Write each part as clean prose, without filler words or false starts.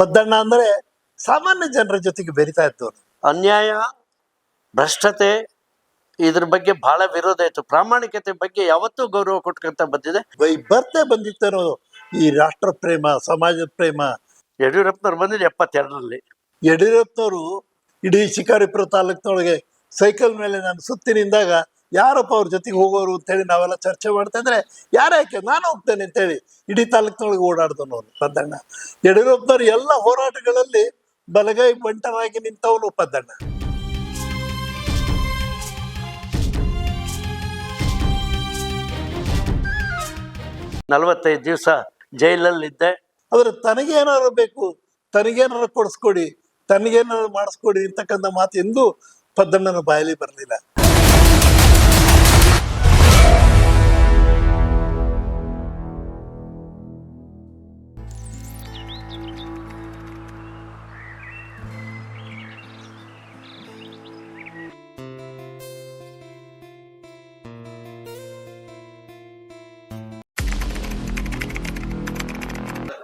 ಪದ್ದಣ್ಣ ಅಂದ್ರೆ ಸಾಮಾನ್ಯ ಜನರ ಜೊತೆಗೆ ಬೆರಿತಾ ಇದ್ದವರು. ಅನ್ಯಾಯ, ಭ್ರಷ್ಟತೆ ಇದ್ರ ಬಗ್ಗೆ ಬಹಳ ವಿರೋಧ ಇತ್ತು. ಪ್ರಾಮಾಣಿಕತೆ ಬಗ್ಗೆ ಯಾವತ್ತೂ ಗೌರವ ಕೊಟ್ಕೊಂತ ಬಂದಿದೆ. ಬರ್ತೆ ಬಂದಿತ್ತೇನೋ ಈ ರಾಷ್ಟ್ರ ಪ್ರೇಮ, ಸಮಾಜದ ಪ್ರೇಮ. ಯಡಿಯೂರಪ್ಪನವ್ರು ಬಂದಿದ್ದು 72ರಲ್ಲಿ. ಯಡಿಯೂರಪ್ಪನವರು ಇಡೀ ಶಿಕಾರಿಪುರ ತಾಲೂಕಿನೊಳಗೆ ಸೈಕಲ್ ಮೇಲೆ ನಾನು ಸುತ್ತಿ ನಿಂದಾಗ ಯಾರಪ್ಪ ಅವ್ರ ಜೊತೆಗೆ ಹೋಗೋರು ಅಂತೇಳಿ ನಾವೆಲ್ಲ ಚರ್ಚೆ ಮಾಡ್ತಾ ಇದ್ರೆ, ಯಾರ್ಯಾಕೆ ನಾನು ಹೋಗ್ತೇನೆ ಅಂತೇಳಿ ಇಡೀ ತಾಲೂಕಿನೊಳಗೆ ಓಡಾಡ್ದವನು ಪದ್ದಣ್ಣ. ಯಡಿಯೂರಪ್ಪನವ್ರು ಎಲ್ಲ ಹೋರಾಟಗಳಲ್ಲಿ ಬಲಗೈ ಬಂಟರಾಗಿ ನಿಂತವನು ಪದ್ದಣ್ಣ. ನಲವತ್ತೈದು ದಿವಸ ಜೈಲಲ್ಲಿದ್ದೆ. ಆದ್ರೆ ತನಗೇನಾರು ಬೇಕು, ತನಗೇನಾರು ಕೊಡಿಸ್ಕೊಡಿ, ತನಗೇನಾರು ಮಾಡಿಸ್ಕೊಡಿ ಅಂತಕ್ಕಂಥ ಮಾತು ಎಂದೂ ಪದ್ದಣ್ಣನ ಬಾಯಲ್ಲಿ ಬರಲಿಲ್ಲ.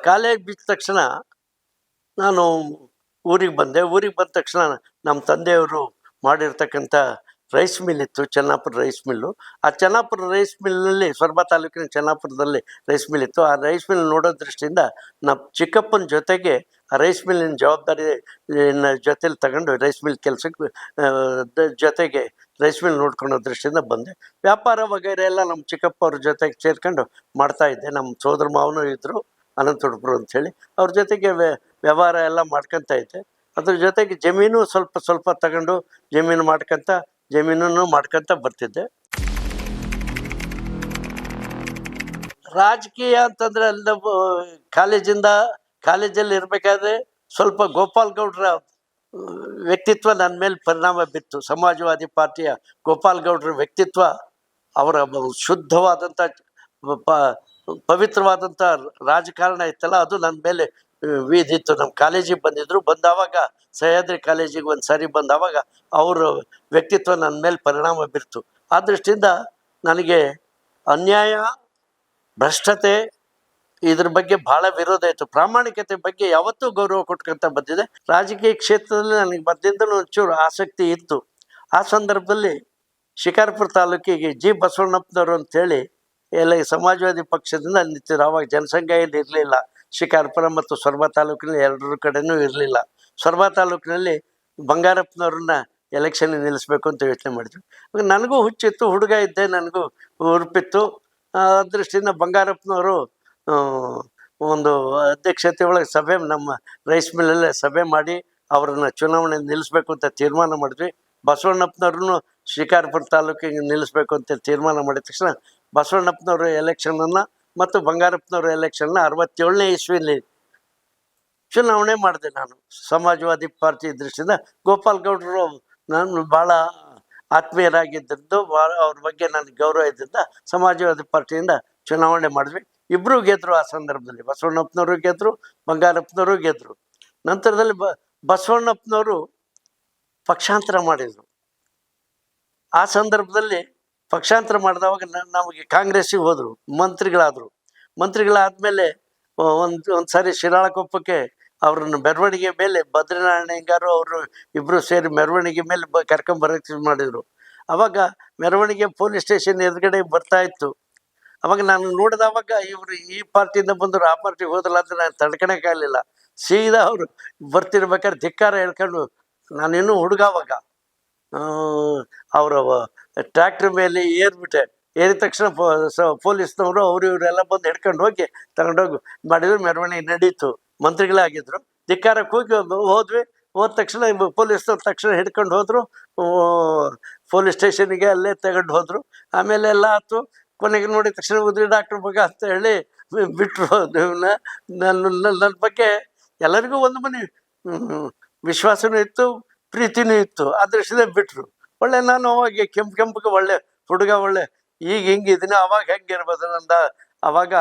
ಕಾಲೇಜ್ ಬಿದ್ದ ತಕ್ಷಣ ನಾನು ಊರಿಗೆ ಬಂದೆ. ಊರಿಗೆ ಬಂದ ತಕ್ಷಣ ನಮ್ಮ ತಂದೆಯವರು ಮಾಡಿರ್ತಕ್ಕಂಥ ರೈಸ್ ಮಿಲ್ ಇತ್ತು, ಚೆನ್ನಾಪುರ ರೈಸ್ ಮಿಲ್ಲು. ಆ ಚೆನ್ನಾಪುರ ರೈಸ್ ಮಿಲ್ನಲ್ಲಿ, ಸೊರಬ ತಾಲೂಕಿನ ಚೆನ್ನಾಪುರದಲ್ಲಿ ರೈಸ್ ಮಿಲ್ ಇತ್ತು. ಆ ರೈಸ್ ಮಿಲ್ ನೋಡೋ ದೃಷ್ಟಿಯಿಂದ ನಮ್ಮ ಚಿಕ್ಕಪ್ಪನ ಜೊತೆಗೆ ಆ ರೈಸ್ ಮಿಲ್ಲಿನ ಜವಾಬ್ದಾರಿ ಜೊತೆಲಿ ತಗೊಂಡು ರೈಸ್ ಮಿಲ್ ಕೆಲಸಕ್ಕೆ ಜೊತೆಗೆ ರೈಸ್ ಮಿಲ್ ನೋಡ್ಕೊಳ್ಳೋ ದೃಷ್ಟಿಯಿಂದ ಬಂದೆ. ವ್ಯಾಪಾರ ವಗೈರೆ ಎಲ್ಲ ನಮ್ಮ ಚಿಕ್ಕಪ್ಪ ಅವ್ರ ಜೊತೆಗೆ ಸೇರ್ಕೊಂಡು ಮಾಡ್ತಾಯಿದ್ದೆ. ನಮ್ಮ ಸೋದರ ಮಾವನೂ ಇದ್ದರು, ಅನಂತ ಹುಡುಗರು ಅಂಥೇಳಿ. ಅವ್ರ ಜೊತೆಗೆ ವ್ಯವಹಾರ ಎಲ್ಲ ಮಾಡ್ಕೊತಾ ಇದ್ದೆ. ಅದ್ರ ಜೊತೆಗೆ ಜಮೀನು ಸ್ವಲ್ಪ ತಗೊಂಡು ಜಮೀನು ಮಾಡ್ಕೊತ ಬರ್ತಿದ್ದೆ. ರಾಜಕೀಯ ಅಂತಂದರೆ ಅಲ್ಲಿ ಕಾಲೇಜಲ್ಲಿ ಇರಬೇಕಾದ್ರೆ ಸ್ವಲ್ಪ ಗೋಪಾಲ್ ಗೌಡ್ರ ವ್ಯಕ್ತಿತ್ವ ನನ್ನ ಮೇಲೆ ಪರಿಣಾಮ ಬಿತ್ತು. ಸಮಾಜವಾದಿ ಪಾರ್ಟಿಯ ಗೋಪಾಲ್ ಗೌಡ್ರ ವ್ಯಕ್ತಿತ್ವ, ಅವರ ಶುದ್ಧವಾದಂಥ ಪವಿತ್ರವಾದಂಥ ರಾಜಕಾರಣ ಇತ್ತಲ್ಲ, ಅದು ನನ್ನ ಮೇಲೆ ವಿಧಿತ್ತು. ನಮ್ಮ ಕಾಲೇಜಿಗೆ ಬಂದಾವಾಗ ಸಹ್ಯಾದ್ರಿ ಕಾಲೇಜಿಗೆ ಒಂದು ಸಾರಿ ಬಂದಾವಾಗ ಅವ್ರ ವ್ಯಕ್ತಿತ್ವ ನನ್ನ ಮೇಲೆ ಪರಿಣಾಮ ಬೀರ್ತು. ಆ ದೃಷ್ಟಿಯಿಂದ ನನಗೆ ಅನ್ಯಾಯ, ಭ್ರಷ್ಟತೆ ಇದ್ರ ಬಗ್ಗೆ ಬಹಳ ವಿರೋಧ ಇತ್ತು. ಪ್ರಾಮಾಣಿಕತೆ ಬಗ್ಗೆ ಯಾವತ್ತೂ ಗೌರವ ಕೊಟ್ಕೊಂತ ಬಂದಿದೆ. ರಾಜಕೀಯ ಕ್ಷೇತ್ರದಲ್ಲಿ ನನಗೆ ಮೊದಲಿಂದಲೂ ಒಂಚೂರು ಆಸಕ್ತಿ ಇತ್ತು. ಆ ಸಂದರ್ಭದಲ್ಲಿ ಶಿಕಾರಿಪುರ ತಾಲೂಕಿಗೆ ಜಿ ಬಸವಣ್ಣಪ್ಪನವರು ಅಂಥೇಳಿ ಎಲ್ಲ ಸಮಾಜವಾದಿ ಪಕ್ಷದಿಂದ ನಿಂತಿದ್ರು. ಆವಾಗ ಜನಸಂಘ ಏನು ಇರಲಿಲ್ಲ. ಶಿಕಾರಿಪುರ ಮತ್ತು ಸೊರಬ ತಾಲೂಕಿನಲ್ಲಿ ಎರಡರ ಕಡೆನೂ ಇರಲಿಲ್ಲ. ಸೊರಬ ತಾಲೂಕಿನಲ್ಲಿ ಬಂಗಾರಪ್ಪನವ್ರನ್ನ ಎಲೆಕ್ಷನ್ ನಿಲ್ಲಿಸ್ಬೇಕು ಅಂತ ಯೋಚನೆ ಮಾಡಿದ್ರು. ನನಗೂ ಹುಚ್ಚಿತ್ತು, ಹುಡುಗ ಇದ್ದೆ, ನನಗೂ ಉರುಪಿತ್ತು. ದೃಷ್ಟಿಯಿಂದ ಬಂಗಾರಪ್ಪನವರು ಒಂದು ಅಧ್ಯಕ್ಷತೆ ಒಳಗೆ ಸಭೆ, ನಮ್ಮ ರೈಸ್ ಮಿಲ್ಲಲ್ಲೇ ಸಭೆ ಮಾಡಿ ಅವರನ್ನು ಚುನಾವಣೆ ನಿಲ್ಲಿಸ್ಬೇಕು ಅಂತ ತೀರ್ಮಾನ ಮಾಡಿದ್ವಿ. ಬಸವಣ್ಣಪ್ಪನವ್ರನ್ನು ಶಿಕಾರಿಪುರ ತಾಲೂಕಿಗೆ ನಿಲ್ಲಿಸ್ಬೇಕು ಅಂತ ತೀರ್ಮಾನ ಮಾಡಿದ ತಕ್ಷಣ ಬಸವಣ್ಣಪ್ಪನವ್ರ ಎಲೆಕ್ಷನನ್ನು ಮತ್ತು ಬಂಗಾರಪ್ಪನವ್ರ ಎಲೆಕ್ಷನ್ನ 67ನೇ ಇಸ್ವಿಲಿ ಚುನಾವಣೆ ಮಾಡಿದೆ ನಾನು. ಸಮಾಜವಾದಿ ಪಾರ್ಟಿ ದೃಷ್ಟಿಯಿಂದ ಗೋಪಾಲ್ ಗೌಡರು ನಾನು ಭಾಳ ಆತ್ಮೀಯರಾಗಿದ್ದರಿಂದ, ಭಾಳ ಅವ್ರ ಬಗ್ಗೆ ನನಗೆ ಗೌರವ ಇದ್ದಿಂದ ಸಮಾಜವಾದಿ ಪಾರ್ಟಿಯಿಂದ ಚುನಾವಣೆ ಮಾಡಿದ್ವಿ. ಇಬ್ಬರೂ ಗೆದ್ದರು. ಆ ಸಂದರ್ಭದಲ್ಲಿ ಬಸವಣ್ಣಪ್ಪನವರು ಗೆದ್ದರು, ಬಂಗಾರಪ್ಪನವರು ಗೆದ್ದರು. ನಂತರದಲ್ಲಿ ಬಸವಣ್ಣಪ್ಪನವರು ಪಕ್ಷಾಂತರ ಮಾಡಿದರು. ಆ ಸಂದರ್ಭದಲ್ಲಿ ಪಕ್ಷಾಂತರ ಮಾಡಿದವಾಗ ನಮಗೆ ಕಾಂಗ್ರೆಸ್ಸಿಗೆ ಹೋದರು, ಮಂತ್ರಿಗಳಾದಮೇಲೆ ಒಂದು ಸಾರಿ ಶಿರಾಳಕೊಪ್ಪಕ್ಕೆ ಅವ್ರನ್ನ ಮೆರವಣಿಗೆ ಮೇಲೆ ಬದ್ರಿನಾರಾಯಣ ಹಿಂಗಾರು ಅವರು ಇಬ್ಬರು ಸೇರಿ ಮೆರವಣಿಗೆ ಮೇಲೆ ಕರ್ಕೊಂಬರಕ್ಕೆ ಮಾಡಿದರು. ಆವಾಗ ಮೆರವಣಿಗೆ ಪೊಲೀಸ್ ಸ್ಟೇಷನ್ ಎದುರುಗಡೆ ಬರ್ತಾಯಿತ್ತು. ಅವಾಗ ನಾನು ನೋಡಿದವಾಗ ಇವರು ಈ ಪಾರ್ಟಿಯಿಂದ ಬಂದರು, ಆ ಪಾರ್ಟಿಗೆ ಹೋದ್ರಲ್ಲ ಅಂತ ನಾನು ತಡ್ಕೊಳಕ್ಕಾಗಲಿಲ್ಲ. ಸೀದಾ ಅವರು ಬರ್ತಿರ್ಬೇಕಾದ್ರೆ ಧಿಕ್ಕಾರ ಹೇಳ್ಕೊಂಡು, ನಾನಿನ್ನೂ ಹುಡುಗ ಅವಾಗ, ಅವರ ಟ್ರ್ಯಾಕ್ಟ್ರ್ ಮೇಲೆ ಏರಿಬಿಟ್ಟೆ. ಏರಿದ ತಕ್ಷಣ ಪೊಲೀಸ್ನವರು ಇವರೆಲ್ಲ ಬಂದು ಹಿಡ್ಕೊಂಡು ಹೋಗಿ ತಗೊಂಡೋಗಿ ಮಾಡಿದ್ರು. ಮೆರವಣಿಗೆ ನಡೀತು. ಮಂತ್ರಿಗಳೇ ಆಗಿದ್ರು. ಧಿಕ್ಕಾರಕ್ಕೆ ಹೋದ್ವಿ. ಹೋದ ತಕ್ಷಣ ಪೊಲೀಸ್ನವ್ರು ತಕ್ಷಣ ಹಿಡ್ಕೊಂಡು ಹೋದರು. ಪೊಲೀಸ್ ಸ್ಟೇಷನಿಗೆ ಅಲ್ಲೇ ತಗೊಂಡು ಹೋದರು. ಆಮೇಲೆ ಎಲ್ಲ ಆಯ್ತು. ಕೊನೆಗೆ ನೋಡಿದ ತಕ್ಷಣ ಉದ್ರಿ ಡಾಕ್ಟ್ರ್ ಮಗ ಅಂತ ಹೇಳಿ ಬಿಟ್ಟರು. ನನ್ನ ಬಗ್ಗೆ ಎಲ್ಲರಿಗೂ ಒಂದು ಮನೆ ವಿಶ್ವಾಸನೂ ಇತ್ತು, ಪ್ರೀತಿನೂ ಇತ್ತು. ಆ ದೃಷ್ಟಿಯಿಂದ ಬಿಟ್ಟರು. ಒಳ್ಳೆ ನಾನು ಅವಾಗ ಕೆಂಪಗೆ ಒಳ್ಳೆ ಹುಡುಗ, ಒಳ್ಳೆ ಈಗ ಹಿಂಗಿದ್ದೀನಿ, ಅವಾಗ ಹೆಂಗಿರ್ಬೋದು ನಂದ. ಅವಾಗ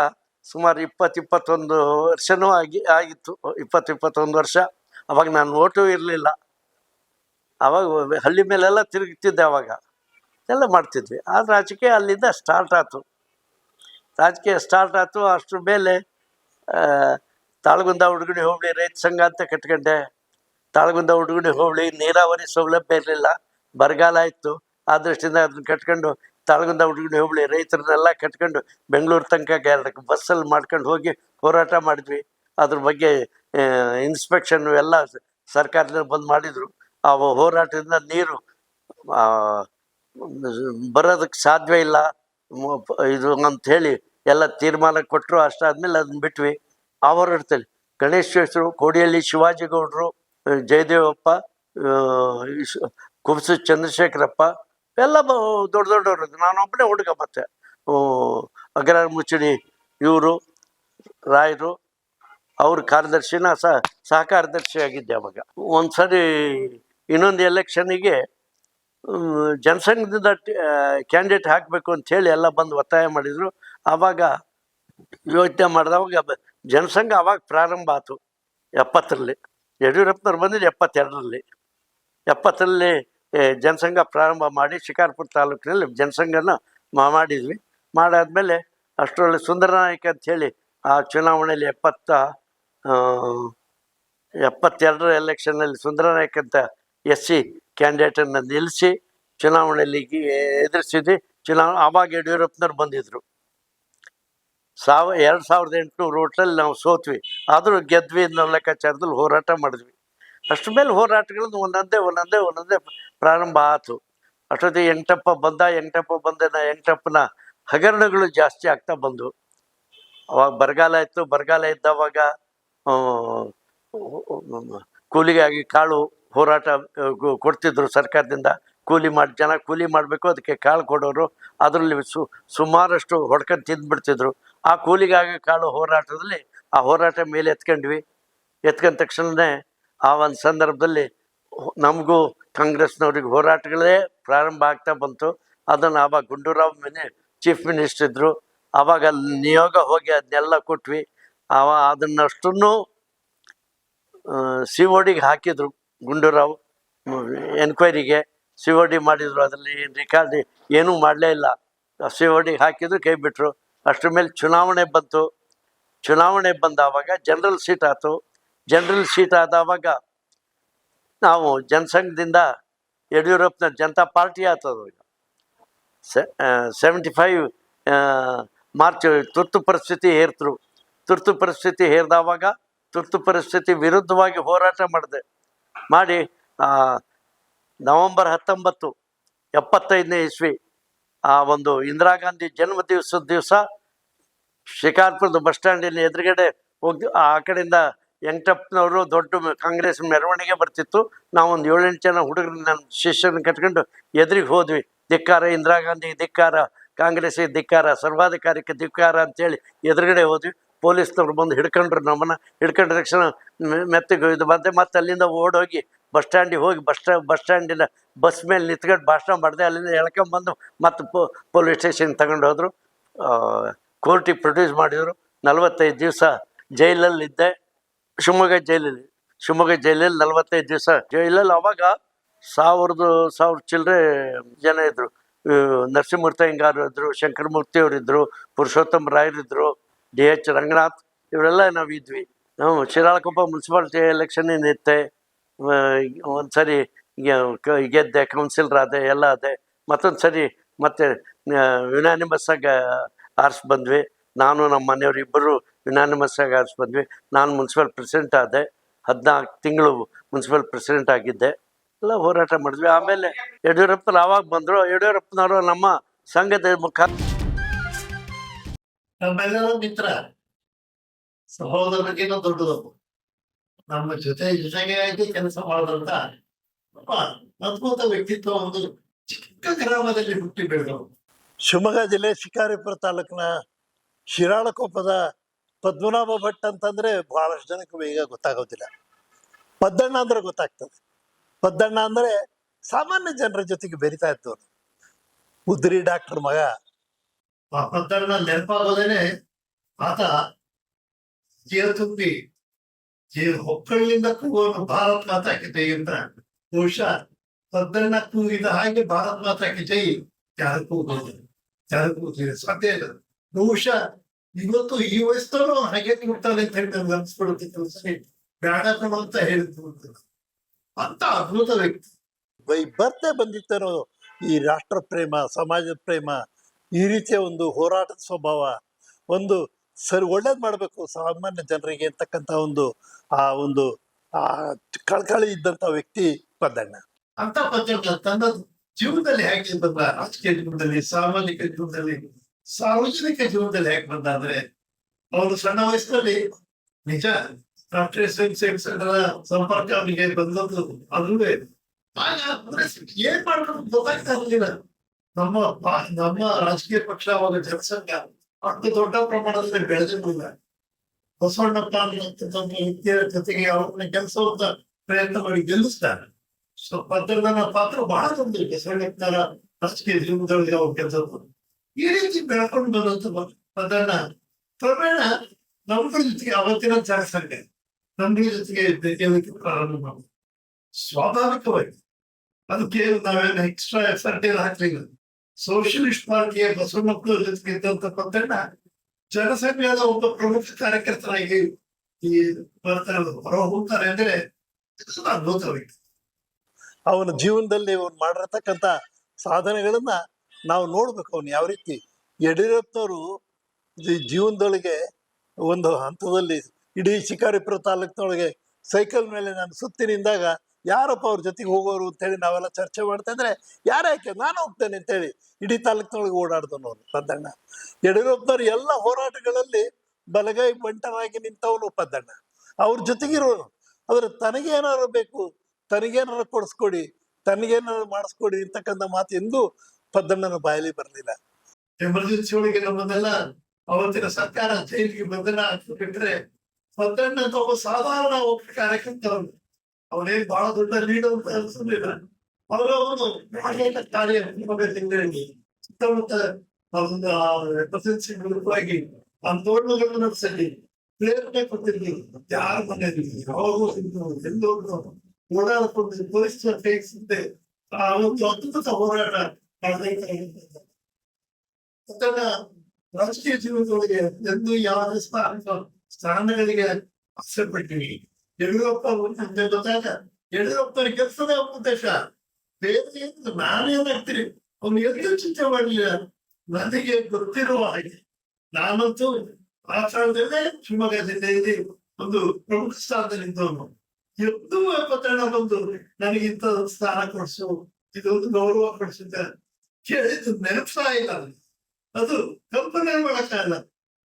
ಸುಮಾರು 20-21 ವರ್ಷನೂ ಆಗಿತ್ತು. 20-21 ವರ್ಷ. ಅವಾಗ ನಾನು ಓಟು ಇರಲಿಲ್ಲ. ಅವಾಗ ಹಳ್ಳಿ ಮೇಲೆಲ್ಲ ತಿರುಗ್ತಿದ್ದೆ, ಅವಾಗ ಎಲ್ಲ ಮಾಡ್ತಿದ್ವಿ. ಆ ರಾಜಕೀಯ ಅಲ್ಲಿಂದ ಸ್ಟಾರ್ಟ್ ಆಯ್ತು. ಅಷ್ಟ್ರ ಮೇಲೆ ತಾಳಗುಂದ ಹುಡುಗಣಿ ಹೋಬಳಿ ರೈತ ಸಂಘ ಅಂತ ಕಟ್ಕೊಂಡೆ. ತಾಳಗುಂದ ಹುಡುಗಣಿ ಹೋಬಳಿ ನೀರಾವರಿ ಸೌಲಭ್ಯ ಇರಲಿಲ್ಲ, ಬರಗಾಲ ಇತ್ತು. ಆ ದೃಷ್ಟಿಯಿಂದ ಅದನ್ನ ಕಟ್ಕೊಂಡು ತಾಳಗುಂದ ಹುಡುಗಣಿ ಹೋಬಳಿ ರೈತರನ್ನೆಲ್ಲ ಕಟ್ಕೊಂಡು ಬೆಂಗಳೂರು ತನಕ 2 ಬಸ್ಸಲ್ಲಿ ಮಾಡ್ಕೊಂಡು ಹೋಗಿ ಹೋರಾಟ ಮಾಡಿದ್ವಿ. ಅದ್ರ ಬಗ್ಗೆ ಇನ್ಸ್ಪೆಕ್ಷನ್ ಎಲ್ಲ ಸರ್ಕಾರದಿಂದ ಬಂದು ಮಾಡಿದರು. ಆ ಹೋರಾಟದಿಂದ ನೀರು ಬರೋದಕ್ಕೆ ಸಾಧ್ಯ ಇಲ್ಲ ಇದು ಅಂತ ಹೇಳಿ ಎಲ್ಲ ತೀರ್ಮಾನ ಕೊಟ್ಟರು. ಅಷ್ಟಾದ್ಮೇಲೆ ಅದನ್ನ ಬಿಟ್ವಿ. ಆ ಹೋರಾಟದಲ್ಲಿ ಗಣೇಶ್ವರರು, ಕೋಡಿಹಳ್ಳಿ ಶಿವಾಜಿಗೌಡರು, ಜಯದೇವಪ್ಪ, ಕುಬಸು ಚಂದ್ರಶೇಖರಪ್ಪ ಎಲ್ಲ ದೊಡ್ಡ ದೊಡ್ಡವರು. ನಾನೊಬ್ಬನೇ ಹುಡುಗ. ಮತ್ತೆ ಅಗ್ರಹಾರ ಮುಚ್ಚಡಿ ಇವರು ರಾಯರು, ಅವ್ರ ಕಾರ್ಯದರ್ಶಿ, ನಾ ಸಹ ಕಾರ್ಯದರ್ಶಿ ಆಗಿದ್ದೆ ಅವಾಗ. ಒಂದ್ಸರಿ ಇನ್ನೊಂದು ಎಲೆಕ್ಷನ್ನಿಗೆ ಜನಸಂಘದಿಂದ ಕ್ಯಾಂಡಿಡೇಟ್ ಹಾಕಬೇಕು ಅಂತ ಹೇಳಿ ಎಲ್ಲ ಬಂದು ಒತ್ತಾಯ ಮಾಡಿದರು. ಆವಾಗ ಯೋಚನೆ ಮಾಡಿದವಾಗ ಜನಸಂಘ ಆವಾಗ ಪ್ರಾರಂಭ ಆಯ್ತು 70ರಲ್ಲಿ. ಯಡಿಯೂರಪ್ಪನವ್ರು ಬಂದಿದ್ದು 72ರಲ್ಲಿ. 70ರಲ್ಲಿ ಜನಸಂಘ ಪ್ರಾರಂಭ ಮಾಡಿ ಶಿಕಾರ್ಪುರ ತಾಲೂಕಿನಲ್ಲಿ ಜನಸಂಘನ ಮಾಡಿದ್ವಿ. ಮಾಡಾದ್ಮೇಲೆ ಅಷ್ಟರಲ್ಲಿ ಸುಂದರನಾಯಕ ಅಂತ ಹೇಳಿ ಆ ಚುನಾವಣೆಯಲ್ಲಿ 72ರ ಎಲೆಕ್ಷನ್ನಲ್ಲಿ ಸುಂದರನಾಯಕ್ ಅಂತ SC ಕ್ಯಾಂಡಿಡೇಟನ್ನು ನಿಲ್ಲಿಸಿ ಚುನಾವಣೆಯಲ್ಲಿ ಎದುರಿಸಿದ್ವಿ. ಆವಾಗ ಯಡಿಯೂರಪ್ಪನವ್ರು ಬಂದಿದ್ರು. 2800 ಓಟಲ್ಲಿ ನಾವು ಸೋತ್ವಿ. ಆದರೂ ಗೆದ್ವಿ ಅನ್ನೋ ಲೆಕ್ಕಾಚಾರದಲ್ಲಿ ಹೋರಾಟ ಮಾಡಿದ್ವಿ. ಅಷ್ಟ್ರ ಮೇಲೆ ಹೋರಾಟಗಳನ್ನು ಒಂದೊಂದೇ ಪ್ರಾರಂಭ ಆಯ್ತು. ಅಷ್ಟೊತ್ತಿಗೆ ಎಂಟಪ್ಪ ಎಂಟಪ್ಪನ ಹಗರಣಗಳು ಜಾಸ್ತಿ ಆಗ್ತಾ ಬಂದು. ಅವಾಗ ಬರಗಾಲ ಇತ್ತು. ಬರಗಾಲ ಇದ್ದವಾಗ ಕೂಲಿಗಾಗಿ ಕಾಳು ಹೋರಾಟ ಕೊಡ್ತಿದ್ರು ಸರ್ಕಾರದಿಂದ. ಜನ ಕೂಲಿ ಮಾಡಬೇಕು, ಅದಕ್ಕೆ ಕಾಳು ಕೊಡೋರು. ಅದರಲ್ಲಿ ಸುಮಾರಷ್ಟು ಹೊಡ್ಕೊಂಡು ತಿಂದ್ಬಿಡ್ತಿದ್ರು. ಆ ಕೂಲಿಗಾಗಿ ಕಾಳು ಹೋರಾಟದಲ್ಲಿ ಆ ಹೋರಾಟ ಮೇಲೆ ಎತ್ಕೊಂಡ ತಕ್ಷಣವೇ ಆ ಒಂದು ಸಂದರ್ಭದಲ್ಲಿ ನಮಗೂ ಕಾಂಗ್ರೆಸ್ನವ್ರಿಗೆ ಹೋರಾಟಗಳೇ ಪ್ರಾರಂಭ ಆಗ್ತಾ ಬಂತು. ಅದನ್ನು ಆವಾಗ ಗುಂಡೂರಾವ್ ಚೀಫ್ ಮಿನಿಸ್ಟರ್ ಇದ್ದರು. ಆವಾಗ ಅಲ್ಲಿ ನಿಯೋಗ ಹೋಗಿ ಅದನ್ನೆಲ್ಲ ಕೊಟ್ವಿ. ಅದನ್ನಷ್ಟನ್ನು CODಗೆ ಹಾಕಿದ್ರು. ಗುಂಡೂರಾವ್ ಎನ್ಕ್ವೈರಿಗೆ COD ಮಾಡಿದರು. ಅದರಲ್ಲಿ ರೆಕಾರ್ಡ್ ಏನೂ ಮಾಡಲೇ ಇಲ್ಲ. CODಗೆ ಹಾಕಿದ್ರು, ಕೈ ಬಿಟ್ಟರು. ಅಷ್ಟ್ರ ಮೇಲೆ ಚುನಾವಣೆ ಬಂತು. ಚುನಾವಣೆ ಬಂದಾವಾಗ ಜನರಲ್ ಸೀಟ್ ಆಯ್ತು. ಜನರಲ್ ಸೀಟ್ ಆದವಾಗ ನಾವು ಜನಸಂಘದಿಂದ ಯಡಿಯೂರಪ್ಪನ ಜನತಾ ಪಾರ್ಟಿ ಆಗ್ತದೆ. 75 ಮಾರ್ಚ್ ತುರ್ತು ಪರಿಸ್ಥಿತಿ ಹೇರ್ತರು. ತುರ್ತು ಪರಿಸ್ಥಿತಿ ಹೇರಿದವಾಗ ತುರ್ತು ಪರಿಸ್ಥಿತಿ ವಿರುದ್ಧವಾಗಿ ಹೋರಾಟ ಮಾಡಿ ನವೆಂಬರ್ 19, 75ನೇ ಇಸ್ವಿ ಆ ಒಂದು ಇಂದಿರಾ ಗಾಂಧಿ ಜನ್ಮ ದಿವಸ ಶಿಕಾರ್ಪುರದ ಬಸ್ ಸ್ಟ್ಯಾಂಡಿನ ಎದುರುಗಡೆ ಹೋಗಿ ಆ ಕಡೆಯಿಂದ ವೆಂಕಟಪ್ಪನವರು ದೊಡ್ಡ ಕಾಂಗ್ರೆಸ್ ಮೆರವಣಿಗೆ ಬರ್ತಿತ್ತು. ನಾವೊಂದು 7-8 ಜನ ಹುಡುಗರು ನನ್ನ ಶಿಷ್ಯರನ್ನ ಕಟ್ಕೊಂಡು ಎದುರಿಗೆ ಹೋದ್ವಿ. ಧಿಕ್ಕಾರ ಇಂದಿರಾ ಗಾಂಧಿ, ಧಿಕ್ಕಾರ ಕಾಂಗ್ರೆಸ್ಸಿಗೆ, ಧಿಕ್ಕಾರ ಸರ್ವಾಧಿಕಾರಕ್ಕೆ ಧಿಕ್ಕಾರ ಅಂತೇಳಿ ಎದುರುಗಡೆ ಹೋದ್ವಿ. ಪೊಲೀಸ್ನವ್ರು ಬಂದು ಹಿಡ್ಕೊಂಡ್ರು. ನಮ್ಮನ್ನು ಹಿಡ್ಕೊಂಡ ತಕ್ಷಣ ಮೆತ್ತಗೆ ಇದು ಬಂದೆ. ಮತ್ತೆ ಅಲ್ಲಿಂದ ಓಡೋಗಿ ಬಸ್ ಸ್ಟ್ಯಾಂಡಿಗೆ ಹೋಗಿ ಬಸ್ ಸ್ಟ್ಯಾಂಡಿನ ಬಸ್ ಮೇಲೆ ನಿಂತ್ಕೊಂಡು ಭಾಷಣ ಮಾಡಿದೆ. ಅಲ್ಲಿಂದ ಎಳ್ಕೊಂಬಂದು ಮತ್ತೆ ಪೊಲೀಸ್ ಸ್ಟೇಷನ್ ತಗೊಂಡು ಹೋದರು. ಕೋರ್ಟಿಗೆ ಪ್ರೊಡ್ಯೂಸ್ ಮಾಡಿದರು. 45 ದಿವಸ ಜೈಲಲ್ಲಿದ್ದೆ. ಶಿವಮೊಗ್ಗ ಜೈಲಲ್ಲಿ 45 ದಿವಸ ಜೈಲಲ್ಲಿ. ಅವಾಗ 1000 ಚಿಲ್ಲರೆ ಜನ ಇದ್ದರು. ನರಸಿಂಹಮೂರ್ತಿ ಹಿಂಗಾರು ಇದ್ದರು, ಶಂಕರಮೂರ್ತಿಯವರಿದ್ದರು, ಪುರುಷೋತ್ತಮ ರಾಯರಿದ್ದರು, DH ರಂಗನಾಥ್, ಇವರೆಲ್ಲ ನಾವು ಇದ್ವಿ. ನಾವು ಶಿರಾಳಕೊಪ್ಪ ಮುನ್ಸಿಪಾಲ್ಟಿ ಎಲೆಕ್ಷನ್ ನಿಂತೆ. ಒಂದು ಸರಿ ಗೆದ್ದೆ, ಕೌನ್ಸಿಲರ್ ಆದೆ, ಎಲ್ಲ ಆದೆ. ಮತ್ತೊಂದು ಸರಿ ಮತ್ತೆ ಯುನಾನಿಮಸ್ಸಾಗಿ ಆರಿಸಿ ಬಂದ್ವಿ. ನಾನು ನಮ್ಮ ಮನೆಯವರು ಇಬ್ಬರು ಯುನಾನಿಮಸ್ಸಾಗಿ ಆರಿಸಿ ಬಂದ್ವಿ. ನಾನು ಮುನ್ಸಿಪಲ್ ಪ್ರೆಸಿಡೆಂಟ್ ಆದೆ. 14 ತಿಂಗಳು ಮುನ್ಸಿಪಲ್ ಪ್ರೆಸಿಡೆಂಟ್ ಆಗಿದ್ದೆ. ಎಲ್ಲ ಹೋರಾಟ ಮಾಡಿದ್ವಿ. ಆಮೇಲೆ ಯಡಿಯೂರಪ್ಪನವ್ರು ಆವಾಗ ಬಂದರು. ಯಡಿಯೂರಪ್ಪನವರು ನಮ್ಮ ಸಂಘದ ನಮ್ಮೆಲ್ಲರ ಮಿತ್ರ, ಸಹೋದರರಿಗಿಂತ ದೊಡ್ಡದವರು. ನಮ್ಮ ಜೊತೆಗೆ ಕೆಲಸ ಮಾಡಿದಂತ ಅದ್ಭುತ ವ್ಯಕ್ತಿತ್ವ. ಒಂದು ಚಿಕ್ಕ ಗ್ರಾಮದಲ್ಲಿ ಹುಟ್ಟಿ ಬೆಳೆದವರು. ಶಿವಮೊಗ್ಗ ಜಿಲ್ಲೆ ಶಿಕಾರಿಪುರ ತಾಲೂಕಿನ ಶಿರಾಳಕೊಪ್ಪದ ಪದ್ಮನಾಭ ಭಟ್ ಅಂತಂದ್ರೆ ಬಹಳಷ್ಟು ಜನಕ್ಕೆ ಬೇಗ ಗೊತ್ತಾಗೋದಿಲ್ಲ. ಪದ್ದಣ್ಣ ಅಂದ್ರೆ ಗೊತ್ತಾಗ್ತದೆ. ಪದ್ದಣ್ಣ ಅಂದ್ರೆ ಸಾಮಾನ್ಯ ಜನರ ಜೊತೆಗೆ ಬೆರಿತಾ ಇದ್ದವರು. ಉದ್ರಿ ಡಾಕ್ಟರ್ ಮಗ. ಆ ಪದ್ದಣ್ಣ ನೆನಪಾಗೋದೇನೆ ಆತ ಜೀವ ತುಂಬಿ ಹೊಕ್ಕಳಿಂದ ಕೂಗುವನು ಭಾರತ್ ಮಾತಾ ಕಿ ಜೈ ಅಂತ. ಬಹುಶಃ ಪದ್ದಣ್ಣ ಕೂಗಿದ ಹಾಗೆ ಭಾರತ್ ಮಾತಾ ಕಿ ಜೈ ಯಾರು ಕೂಗುವುದು ಸಾಧ್ಯ ಇಲ್ಲ. ಬಹುಶಃ ಇವತ್ತು ಈ ವಯಸ್ಸಲ್ಲೂ ಹಾಗೆ ಕೂಡ್ತಾನೆ ಅಂತ ಹೇಳಿ ನನ್ಗೆ ಅನ್ಸ್ಬಿಡುತ್ತೆ. ಸರಿ ಬೇಡ ಕಣೋ ಅಂತ ಹೇಳಿದ್ರು ಅಂತ ಅದ್ಭುತ ವ್ಯಕ್ತಿ. ಬರ್ತೆ ಬಂದಿತ್ತೇನೋ ಈ ರಾಷ್ಟ್ರ ಪ್ರೇಮ, ಸಮಾಜದ ಪ್ರೇಮ, ಈ ರೀತಿಯ ಒಂದು ಹೋರಾಟದ ಸ್ವಭಾವ, ಒಂದು ಸರಿ ಒಳ್ಳೇದ್ ಮಾಡ್ಬೇಕು ಸಾಮಾನ್ಯ ಜನರಿಗೆ ಅಂತಕ್ಕಂಥ ಒಂದು ಆ ಕಳಕಳಿ ಇದ್ದಂತ ವ್ಯಕ್ತಿ ಪದ್ದಣ್ಣ. ಅಂತ ಪದ್ದಣ್ಣ ತನ್ನ ಜೀವನದಲ್ಲಿ ಹೇಗೆ ಬಂದ, ರಾಜಕೀಯ ಜೀವನದಲ್ಲಿ, ಸಾಮಾಜಿಕ ಜೀವನದಲ್ಲಿ, ಸಾರ್ವಜನಿಕ ಜೀವನದಲ್ಲಿ ಹೇಗೆ ಬಂದ ಅಂದ್ರೆ, ಅವನು ಸಣ್ಣ ವಯಸ್ಸಿನಲ್ಲಿ ನಿಜ ರಾಷ್ಟ್ರೀಯ ಸ್ವಯಂ ಸೇವಕ ಸಂಘದ ಸಂಪರ್ಕ ಅವನಿಗೆ ಬಂದದ್ದು. ಅದುವೇ ಏನ್ ಮಾಡ್ಕೊಂಡು ಗೊತ್ತಾಗ್ತಾ ಇರಲಿಲ್ಲ. ನಮ್ಮ ರಾಜಕೀಯ ಪಕ್ಷ ಅವಾಗ ಜನಸಂಘ ಅಷ್ಟು ದೊಡ್ಡ ಪ್ರಮಾಣದಲ್ಲಿ ಬೆಳೆದಿರಲಿಲ್ಲ. ಬಸವಣ್ಣಪ್ಪ ಅನ್ನುವಂಥ ವ್ಯಕ್ತಿಯ ಜೊತೆಗೆ ಅವ್ರನ್ನ ಕೆಲಸವಂತ ಪ್ರಯತ್ನ ಮಾಡಿ ಗೆಲ್ಲಿಸ್ತಾರೆ. ಸೊ ಪದ್ದಣ್ಣನ ಪಾತ್ರ ಬಹಳ ದೊಡ್ಡ ಬಸವಣ್ಣಪ್ಪನವರ ರಾಜಕೀಯ ಜೀವನದಲ್ಲಿ ಅವ್ರ ಕೆಲಸ ಈ ರೀತಿ ಬೆಳ್ಕೊಂಡು ಬಂದಂತ ಪದ್ದಣ್ಣ ಕ್ರಮೇಣ ನಮ್ಗಳ ಜೊತೆಗೆ ಅವತ್ತಿನ ಜನಸಂಘ ನಮ್ಗಳ ಜೊತೆಗೆ ಬೆರೆಯೋದಕ್ಕೆ ಪ್ರಾರಂಭ ಮಾಡಿದ್ರು. ಸ್ವಾಭಾವಿಕವಾಗಿ ಅದಕ್ಕೆ ನಾವೇನು ಎಕ್ಸ್ಟ್ರಾ ಎಫರ್ಟ್ ಏನು ಹಾಕ್ಲಿಲ್ಲ. ಸೋಷಿಯಲಿಸ್ಟ್ ಪಾರ್ಟಿಯ ಬಸವಣ್ಣಪ್ಪನ ಜೊತೆಗೆ ಇದ್ದಂತ ಪದ್ದಣ್ಣ ಜನಸಂಘದ ಒಬ್ಬ ಪ್ರಮುಖ ಕಾರ್ಯಕರ್ತನಾಗಿ ಈ ಬರ್ತಾರೆ, ಹೊರ ಹೋಗ್ತಾರೆ ಅಂದ್ರೆ ಅದ್ಭುತ ವ್ಯಕ್ತಿ. ಅವನ ಜೀವನದಲ್ಲಿ ಅವನು ಮಾಡಿರ್ತಕ್ಕಂಥ ಸಾಧನೆಗಳನ್ನ ನಾವು ನೋಡ್ಬೇಕು. ಅವನು ಯಾವ ರೀತಿ ಯಡಿಯೂರಪ್ಪನವರು ಜೀವನದೊಳಗೆ ಒಂದು ಹಂತದಲ್ಲಿ ಇಡೀ ಶಿಕಾರಿಪುರ ತಾಲೂಕಿನೊಳಗೆ ಸೈಕಲ್ ಮೇಲೆ ನಾನು ಸುತ್ತಿ ನಿಂದಾಗ ಯಾರಪ್ಪ ಅವ್ರ ಜೊತೆಗೆ ಹೋಗೋರು ಅಂತೇಳಿ ನಾವೆಲ್ಲ ಚರ್ಚೆ ಮಾಡ್ತಾ ಇದ್ರೆ, ಯಾರ್ಯಾಕೆ ನಾನು ಹೋಗ್ತೇನೆ ಅಂತೇಳಿ ಇಡೀ ತಾಲೂಕಿನೊಳಗೆ ಓಡಾಡ್ದವನು ಅವನು ಪದ್ದಣ್ಣ. ಯಡಿಯೂರಪ್ಪನವ್ರ ಎಲ್ಲ ಹೋರಾಟಗಳಲ್ಲಿ ಬಲಗೈ ಬಂಟನಾಗಿ ನಿಂತವನು ಪದ್ದಣ್ಣ. ಅವ್ರ ಜೊತೆಗಿರೋನು. ಆದ್ರೆ ತನಗೇನಾರು ಬೇಕು, ತನಗೇನಾರು ಕೊಡಿಸ್ಕೊಡಿ, ತನಗೇನಾರು ಮಾಡಿಸ್ಕೊಡಿ ಅಂತಕ್ಕಂಥ ಮಾತು ಎಂದೂ ಪದ್ದಣ್ಣನ ಬಾಯಲ್ಲಿ ಬರಲಿಲ್ಲ. ಎಮರ್ಜೆನ್ಸಿ ಒಳಗೆ ನಮ್ಮನ್ನೆಲ್ಲ ಅವತ್ತಿನ ಸರ್ಕಾರ ಜೈಲಿಗೆ ಬಂಧನ ಹಾಕ್ಬಿಟ್ರೆ ಪದ್ದಣ್ಣ ಅಂತ ಒಬ್ಬ ಸಾಧಾರಣ ಒಬ್ಬ ಕಾರ್ಯಕರ್ತವನು. ಅವನೇನ್ ಬಹಳ ದೊಡ್ಡ ಲೀಡರ್ ಅಂತ ಅನ್ಸಲಿಲ್ಲ. ಅವನು ಕಾರ್ಯ ಸುತ್ತಮುತ್ತ ಒಂದು ಎಮರ್ಜೆನ್ಸಿ ಮೂಲಕವಾಗಿ ಆಂದೋಲನಗಳನ್ನು ನಡೆಸಲಿ, ಪ್ರೇರಣೆ ಕೊಟ್ಟಿರ್ಲಿ. ಯಾರ ಮನೆಯಲ್ಲಿ ಯಾವಾಗೂ ಎಲ್ಲೋ ಓಡಾಡಿಕೊಂಡು ಪರಿಸ್ಥಿತಿ ಹೇಗಿಸುತ್ತೆ ಆ ಒಂದು ಅದ್ಭುತ ಹೋರಾಟ ಪದ್ದಣ್ಣ ರಾಜಕೀಯ ಜೀವನದೊಳಗೆ ಎಂದು ಯಾವುದೇ ಸ್ಥಾನಗಳಿಗೆ ಆಸೆಪಟ್ಟಿವಿ. ಯಡಿಯೂರಪ್ಪ ಗೊತ್ತಾಗ ಯಡಿಯೂರಪ್ಪನ ಕೆಲಸದ ಉದ್ದೇಶ ಬೇರೆ ನಾನೇನಾಗ್ತೀನಿ ಅವ್ನು ಎಷ್ಟು ಚಿಂತೆ ಮಾಡಲಿಲ್ಲ. ನನಗೆ ಗೊತ್ತಿರುವ ಹಾಗೆ ನಾನಂತೂ ಆ ಕಾಲದಲ್ಲೇ ಶಿವಮೊಗ್ಗ ಜಿಲ್ಲೆಯಲ್ಲಿ ಒಂದು ಪ್ರಮುಖ ಸ್ಥಾನದಲ್ಲಿದ್ದವನು. ಎದ್ದು ಪದ್ದಣ್ಣ ಬಂದು ನನಗಿಂತ ಸ್ಥಾನ ಕೊಡಿಸು, ಇದೊಂದು ಗೌರವ ಕೊಡಿಸಿದ್ದ ಕೇಳಿದ್ದು ನೆನಪಾ ಇಲ್ಲ. ಅದು ಕಲ್ಪನೆ ಮಾಡಕ್ಕಾಗಲ್ಲ.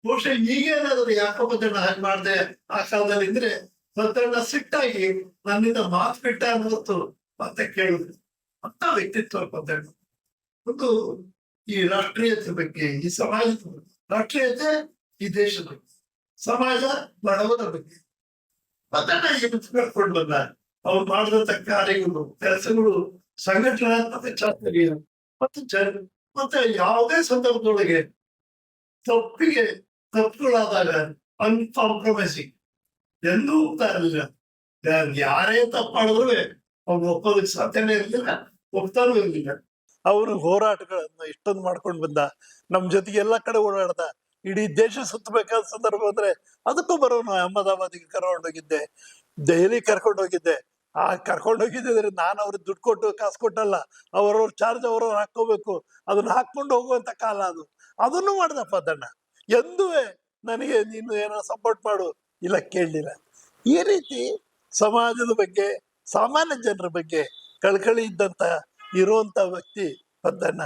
ಬಹುಶಃ ಈಗೇನಾದ್ರು ಯಾಕೋ ಪದ್ದಣ್ಣ ಹಾಗೆ ಮಾಡ್ದೆ ಆ ಕಾಲದಲ್ಲಿ ಇದ್ರೆ ಪದ್ದಣ್ಣ ಸಿಟ್ಟಾಗಿ ನನ್ನಿಂದ ಮಾತು ಬಿಟ್ಟ ಅನ್ನೋದು ಮತ್ತೆ ಕೇಳಿದ್ರು. ಅಂತ ವ್ಯಕ್ತಿತ್ವ ಪದ್ದಣ್ಣ. ಒಂದು ಈ ರಾಷ್ಟ್ರೀಯತೆ ಬಗ್ಗೆ, ಈ ಸಮಾಜದ ಬಗ್ಗೆ, ರಾಷ್ಟ್ರೀಯತೆ ಈ ದೇಶದ ಬಗ್ಗೆ, ಸಮಾಜ ಬಡವರ ಬಗ್ಗೆ ಪದ್ದಣ್ಣ ಏನು ಕರ್ಕೊಂಡು ಬಂದ. ಅವ್ರು ಮಾಡಿದಂತ ಕಾರ್ಯಗಳು, ಕೆಲಸಗಳು, ಸಂಘಟನಾತ್ಮಕ ಚಾತುರ್ಯ ಮತ್ತೆ ಯಾವುದೇ ಸಂದರ್ಭದೊಳಗೆ ತಪ್ಪುಗಳಾದಾಗ ಅನ್ಕಾಂಪ್ರಮೈಸಿಂಗ್ ಎಂದೂ ಹೋಗ್ತಾ ಇರಲಿಲ್ಲ. ಯಾರೇ ತಪ್ಪು ಮಾಡಿದ್ರು ಅವ್ನು ಒಪ್ಪೋದಕ್ಕೆ ಸಾಧ್ಯನೇ ಇರಲಿಲ್ಲ, ಒಪ್ತಾನೂ ಇರಲಿಲ್ಲ. ಅವರು ಹೋರಾಟಗಳನ್ನ ಇಷ್ಟೊಂದು ಮಾಡ್ಕೊಂಡು ಬಂದ. ನಮ್ ಜೊತೆಗೆ ಎಲ್ಲಾ ಕಡೆ ಓಡಾಡ್ದ. ಇಡೀ ದೇಶ ಸುತ್ತಬೇಕಾದ ಸಂದರ್ಭ ಅಂದ್ರೆ ಅದಕ್ಕೂ ಬರೋನು. ಅಹಮದಾಬಾದಿಗೆ ಕರ್ಕೊಂಡೋಗಿದ್ದೆ, ದೆಹಲಿ ಕರ್ಕೊಂಡೋಗಿದ್ದೆ. ಆ ಕರ್ಕೊಂಡೋಗಿದ್ದಿದ್ರೆ ನಾನು ಅವ್ರಿಗೆ ದುಡ್ಡು ಕೊಟ್ಟು ಕಾಸು ಕೊಟ್ಟಲ್ಲ, ಅವ್ರವ್ರ ಚಾರ್ಜ್ ಅವ್ರವ್ರು ಹಾಕೋಬೇಕು. ಅದನ್ನ ಹಾಕೊಂಡು ಹೋಗುವಂತ ಕಾಲ ಅದು. ಅದನ್ನು ಮಾಡ್ದ ಪದ್ದಣ್ಣ. ಎಂದೂ ನನಗೆ ನೀನು ಏನೋ ಸಪೋರ್ಟ್ ಮಾಡು ಇಲ್ಲ ಕೇಳಲಿಲ್ಲ. ಈ ರೀತಿ ಸಮಾಜದ ಬಗ್ಗೆ, ಸಾಮಾನ್ಯ ಜನರ ಬಗ್ಗೆ ಕಳಕಳಿ ಇದ್ದಂತ ಇರುವಂತ ವ್ಯಕ್ತಿ ಪದ್ದಣ್ಣ.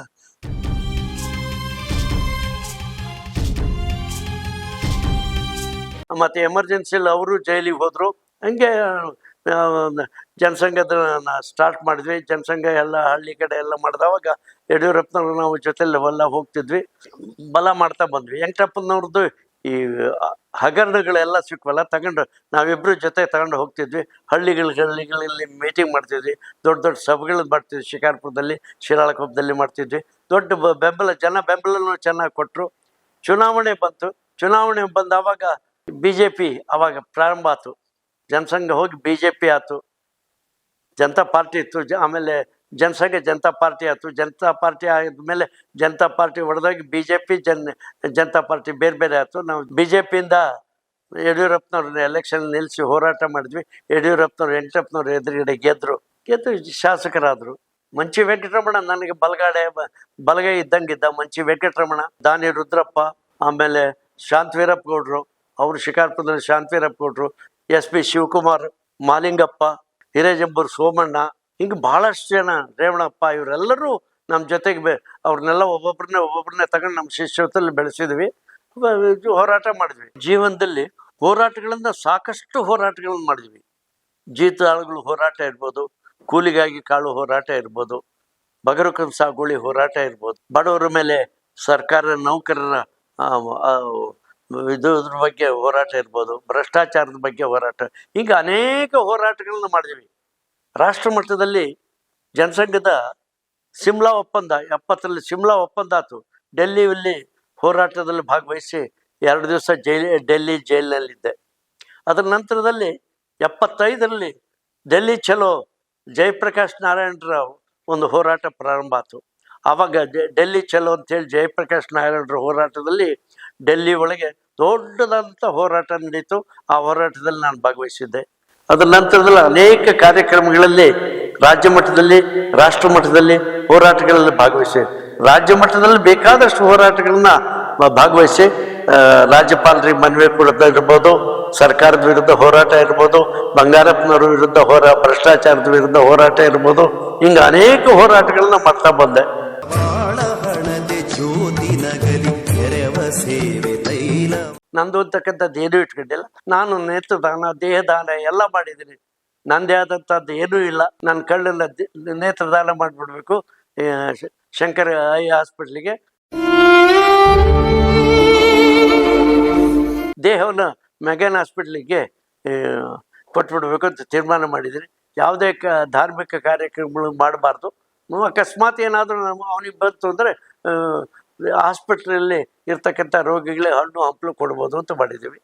ಮತ್ತೆ ಎಮರ್ಜೆನ್ಸಿಯಲ್ಲಿ ಅವರು ಜೈಲಿಗೆ ಹೋದ್ರು. ಹಂಗೆ ಜನಸಂಘದ ಸ್ಟಾರ್ಟ್ ಮಾಡಿದ್ವಿ. ಜನಸಂಘ ಎಲ್ಲ ಹಳ್ಳಿ ಕಡೆ ಎಲ್ಲ ಮಾಡಿದವಾಗ ಯಡಿಯೂರಪ್ಪನವ್ರು ನಾವು ಜೊತೆಲಿ ಎಲ್ಲ ಹೋಗ್ತಿದ್ವಿ, ಬಲ ಮಾಡ್ತಾ ಬಂದ್ವಿ. ವೆಂಕಟಪ್ಪನವ್ರದ್ದು ಈ ಹಗರಣಗಳೆಲ್ಲ ಸಿಕ್ವಲ್ಲ ತಗೊಂಡು ನಾವಿಬ್ರು ಜೊತೆ ತಗೊಂಡು ಹೋಗ್ತಿದ್ವಿ. ಹಳ್ಳಿಗಳಲ್ಲಿ ಮೀಟಿಂಗ್ ಮಾಡ್ತಿದ್ವಿ, ದೊಡ್ಡ ದೊಡ್ಡ ಸಭೆಗಳನ್ನ ಮಾಡ್ತಿದ್ವಿ. ಶಿಕಾರ್ಪುರದಲ್ಲಿ, ಶಿರಾಳಕೊಪ್ಪದಲ್ಲಿ ಮಾಡ್ತಿದ್ವಿ. ದೊಡ್ಡ ಬೆಂಬಲ, ಜನ ಬೆಂಬಲನೂ ಚೆನ್ನಾಗಿ ಕೊಟ್ಟರು. ಚುನಾವಣೆ ಬಂತು. ಚುನಾವಣೆ ಬಂದಾವಾಗ BJP ಅವಾಗ ಪ್ರಾರಂಭ ಆಯ್ತು. ಜನಸಂಘ ಹೋಗಿ BJP ಆಯ್ತು, ಜನತಾ ಪಾರ್ಟಿ ಇತ್ತು. ಆಮೇಲೆ ಜನಸಂಘ ಜನತಾ ಪಾರ್ಟಿ ಆಯ್ತು. ಜನತಾ ಪಾರ್ಟಿ ಆದ್ಮೇಲೆ ಜನತಾ ಪಾರ್ಟಿ ಹೊಡೆದಾಗಿ BJP ಜನತಾ ಪಾರ್ಟಿ ಬೇರೆ ಬೇರೆ ಆಯ್ತು. ನಾವು BJPಯಿಂದ ಯಡಿಯೂರಪ್ಪನವ್ರನ್ನ ಎಲೆಕ್ಷನ್ ನಿಲ್ಲಿಸಿ ಹೋರಾಟ ಮಾಡಿದ್ವಿ. ಯಡಿಯೂರಪ್ಪನವ್ರು ವೆಂಕಟಪ್ಪನವ್ರು ಎದುರುಗಡೆ ಗೆದ್ದು ಶಾಸಕರಾದರು. ಮಂಚಿ ವೆಂಕಟರಮಣ ನನಗೆ ಬಲಗೈ ಇದ್ದಂಗಿದ್ದ. ಮಂಚಿ ವೆಂಕಟರಮಣ, ದಾನಿ ರುದ್ರಪ್ಪ, ಆಮೇಲೆ ಶಾಂತವೀರಪ್ಪ ಗೌಡ್ರು, ಅವರು ಶಿಕಾರ್ಪುರದಲ್ಲಿ ಶಾಂತವೀರಪ್ಪ ಗೌಡ್ರು, SP ಶಿವಕುಮಾರ್, ಮಾಲಿಂಗಪ್ಪ, ಹಿರೇಜಂಬೂರು ಸೋಮಣ್ಣ, ಹಿಂಗೆ ಬಹಳಷ್ಟು ಜನ, ರೇವಣಪ್ಪ, ಇವರೆಲ್ಲರೂ ನಮ್ಮ ಜೊತೆಗೆ ಅವ್ರನ್ನೆಲ್ಲ ಒಬ್ಬೊಬ್ಬರನ್ನೇ ತಗೊಂಡು ನಮ್ಮ ಶಿಷ್ಯತ್ವದಲ್ಲಿ ಬೆಳೆಸಿದ್ವಿ. ಹೋರಾಟ ಮಾಡಿದ್ವಿ. ಜೀವನದಲ್ಲಿ ಹೋರಾಟಗಳಿಂದ ಸಾಕಷ್ಟು ಹೋರಾಟಗಳನ್ನ ಮಾಡಿದ್ವಿ. ಜೀತಾಳುಗಳು ಹೋರಾಟ ಇರ್ಬೋದು, ಕೂಲಿಗಾಗಿ ಕಾಳು ಹೋರಾಟ ಇರ್ಬೋದು, ಬಗರುಕಂ ಸಾಗುವಳಿ ಹೋರಾಟ ಇರ್ಬೋದು, ಬಡವರ ಮೇಲೆ ಸರ್ಕಾರ ನೌಕರರ ಇದ್ರ ಬಗ್ಗೆ ಹೋರಾಟ ಇರ್ಬೋದು, ಭ್ರಷ್ಟಾಚಾರದ ಬಗ್ಗೆ ಹೋರಾಟ, ಹೀಗೆ ಅನೇಕ ಹೋರಾಟಗಳನ್ನ ಮಾಡಿದ್ವಿ. ರಾಷ್ಟ್ರ ಮಟ್ಟದಲ್ಲಿ ಜನಸಂಘದ ಸಿಮ್ಲಾ ಒಪ್ಪಂದ 70ರಲ್ಲಿ ಸಿಮ್ಲಾ ಒಪ್ಪಂದ ಆಯ್ತು. ಡೆಲ್ಲಿಯಲ್ಲಿ ಹೋರಾಟದಲ್ಲಿ ಭಾಗವಹಿಸಿ 2 ದಿವಸ ಡೆಲ್ಲಿ ಜೈಲಿನಲ್ಲಿದ್ದೆ. ಅದರ ನಂತರದಲ್ಲಿ 75ರಲ್ಲಿ ಡೆಲ್ಲಿ ಚಲೋ ಜಯಪ್ರಕಾಶ್ ನಾರಾಯಣರಾವ್ ಒಂದು ಹೋರಾಟ ಪ್ರಾರಂಭ ಆಯ್ತು. ಆವಾಗ ಡೆಲ್ಲಿ ಚಲೋ ಅಂತೇಳಿ ಜಯಪ್ರಕಾಶ್ ನಾರಾಯಣರ ಹೋರಾಟದಲ್ಲಿ ಡೆಲ್ಲಿ ಒಳಗೆ ದೊಡ್ಡದಾದಂಥ ಹೋರಾಟ ನಡೀತು. ಆ ಹೋರಾಟದಲ್ಲಿ ನಾನು ಭಾಗವಹಿಸಿದ್ದೆ. ಅದರ ನಂತರದಲ್ಲಿ ಅನೇಕ ಕಾರ್ಯಕ್ರಮಗಳಲ್ಲಿ ರಾಜ್ಯ ಮಟ್ಟದಲ್ಲಿ, ರಾಷ್ಟ್ರ ಮಟ್ಟದಲ್ಲಿ ಹೋರಾಟಗಳಲ್ಲಿ ಭಾಗವಹಿಸಿ, ರಾಜ್ಯ ಮಟ್ಟದಲ್ಲಿ ಬೇಕಾದಷ್ಟು ಹೋರಾಟಗಳನ್ನ ಭಾಗವಹಿಸಿ, ರಾಜ್ಯಪಾಲರಿಗೆ ಮನವಿ ಕೊಡೋದು ಇರ್ಬೋದು, ಸರ್ಕಾರದ ವಿರುದ್ಧ ಹೋರಾಟ ಇರ್ಬೋದು, ಬಂಗಾರಪ್ಪನವ್ರ ವಿರುದ್ಧ ಭ್ರಷ್ಟಾಚಾರದ ವಿರುದ್ಧ ಹೋರಾಟ ಇರ್ಬೋದು, ಹಿಂಗೆ ಅನೇಕ ಹೋರಾಟಗಳನ್ನ ಮಾಡ್ತಾ ಬಂದೆ. ನಂದು ಅಂತಕ್ಕಂಥದ್ದು ಏನೂ ಇಟ್ಕೊಂಡಿಲ್ಲ. ನಾನು ನೇತ್ರದಾನ, ದೇಹದಾನ ಎಲ್ಲ ಮಾಡಿದ್ದೀನಿ. ನಂದೇ ಆದಂಥದ್ದು ಏನೂ ಇಲ್ಲ. ನನ್ನ ಕಣ್ಣನ್ನ ನೇತ್ರದಾನ ಮಾಡಿಬಿಡ್ಬೇಕು ಶಂಕರ ಐ ಹಾಸ್ಪಿಟ್ಲಿಗೆ. ದೇಹವನ್ನು ಮೆಗಾನ್ ಹಾಸ್ಪಿಟ್ಲಿಗೆ ಕೊಟ್ಬಿಡ್ಬೇಕು ಅಂತ ತೀರ್ಮಾನ ಮಾಡಿದ್ದೀನಿ. ಯಾವುದೇ ಧಾರ್ಮಿಕ ಕಾರ್ಯಕ್ರಮಗಳು ಮಾಡಬಾರ್ದು. ಅಕಸ್ಮಾತ್ ಏನಾದರೂ ಅವನಿಗೆ ಬಂತು ಅಂದರೆ ಹಾಸ್ಪಿಟ್ಲಲ್ಲಿ ಇರ್ತಕ್ಕಂಥ ರೋಗಿಗಳೇ ಹಣ್ಣು ಹಂಪಲು ಕೊಡ್ಬೋದು ಅಂತ ಮಾಡಿದ್ದೀವಿ.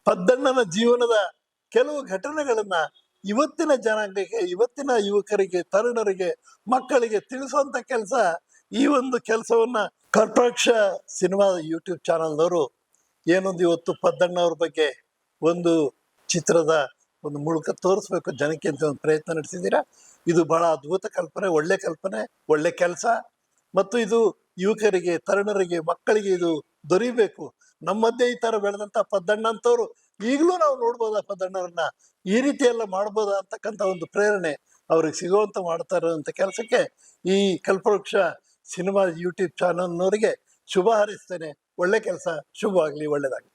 ಪದ್ದಣ್ಣನ ಜೀವನದ ಕೆಲವು ಘಟನೆಗಳನ್ನ ಇವತ್ತಿನ ಜನಾಂಗಕ್ಕೆ, ಇವತ್ತಿನ ಯುವಕರಿಗೆ, ತರುಣರಿಗೆ, ಮಕ್ಕಳಿಗೆ ತಿಳಿಸುವಂತ ಕೆಲಸ, ಈ ಒಂದು ಕೆಲಸವನ್ನ ಕಲ್ಪವೃಕ್ಷ ಸಿನಿಮಾ ಯೂಟ್ಯೂಬ್ ಚಾನಲ್ನವರು ಏನೊಂದು ಇವತ್ತು ಪದ್ದಣ್ಣವ್ರ ಬಗ್ಗೆ ಒಂದು ಚಿತ್ರದ ಒಂದು ಮೂಲಕ ತೋರಿಸ್ಬೇಕು ಜನಕ್ಕೆ ಅಂತ ಒಂದು ಪ್ರಯತ್ನ ನಡೆಸಿದ್ದೀರಾ. ಇದು ಬಹಳ ಅದ್ಭುತ ಕಲ್ಪನೆ, ಒಳ್ಳೆ ಕೆಲಸ. ಮತ್ತು ಇದು ಯುವಕರಿಗೆ, ತರುಣರಿಗೆ, ಮಕ್ಕಳಿಗೆ ಇದು ದೊರೀಬೇಕು. ನಮ್ಮ ಮಧ್ಯೆ ಈ ತರ ಬೆಳೆದಂತ ಪದ್ದಣ್ಣ ಅಂತವ್ರು ಈಗಲೂ ನಾವು ನೋಡ್ಬೋದಾ, ಪದ್ದಣ್ಣರನ್ನ ಈ ರೀತಿ ಎಲ್ಲ ಮಾಡ್ಬೋದಾ ಅಂತಕ್ಕಂಥ ಒಂದು ಪ್ರೇರಣೆ ಅವ್ರಿಗೆ ಸಿಗುವಂತ ಮಾಡ್ತಾ ಇರೋಂಥ ಕೆಲಸಕ್ಕೆ ಈ ಕಲ್ಪವೃಕ್ಷ ಸಿನಿಮಾ ಯೂಟ್ಯೂಬ್ ಚಾನಲ್ನವರಿಗೆ ಶುಭ ಹಾರೈಸ್ತೇನೆ. ಒಳ್ಳೆ ಕೆಲಸ, ಶುಭವಾಗ್ಲಿ, ಒಳ್ಳೇದಾಗ್ಲಿ.